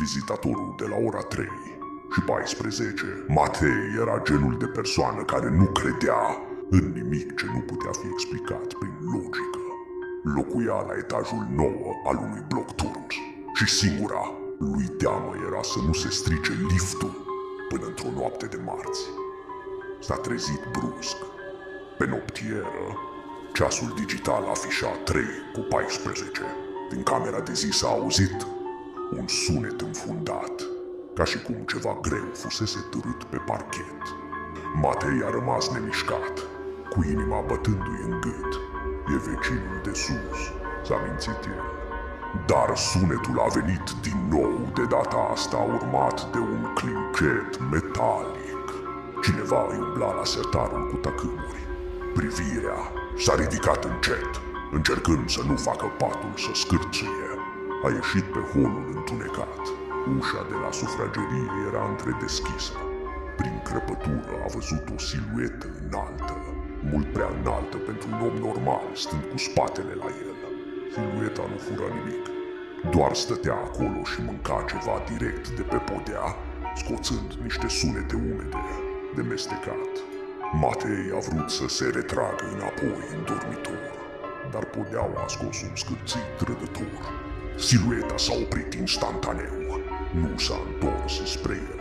vizitatorul de la ora 3 și 14. Matei era genul de persoană care nu credea în nimic ce nu putea fi explicat prin logică. Locuia la etajul 9 al unui bloc turns și singura lui teamă era să nu se strice liftul până într-o noapte de marți. S-a trezit brusc. Pe noptieră, ceasul digital afișa 3:14. Din camera de zi s-a auzit un sunet înfundat, ca și cum ceva greu fusese târât pe parchet. Matei a rămas nemișcat, cu inima bătându-i în gât. E vecinul de sus, s-a mințit el. Dar sunetul a venit din nou, de data asta urmat de un clinchet metalic. Cineva îi umbla la sertarul cu tăcâmuri. Privirea s-a ridicat încet, încercând să nu facă patul să scârțâie. A ieșit pe holul întunecat. Ușa de la sufragerie era întredeschisă. Prin crăpătură a văzut o siluetă înaltă, mult prea înaltă pentru un om normal, stând cu spatele la el. Silueta nu fura nimic, doar stătea acolo și mânca ceva direct de pe podea, scoțând niște sunete umede de mestecat. Matei a vrut să se retragă înapoi în dormitor, dar podeaua a scos un scârțit trădător. Silueta s-a oprit instantaneu, nu s-a întors spre el.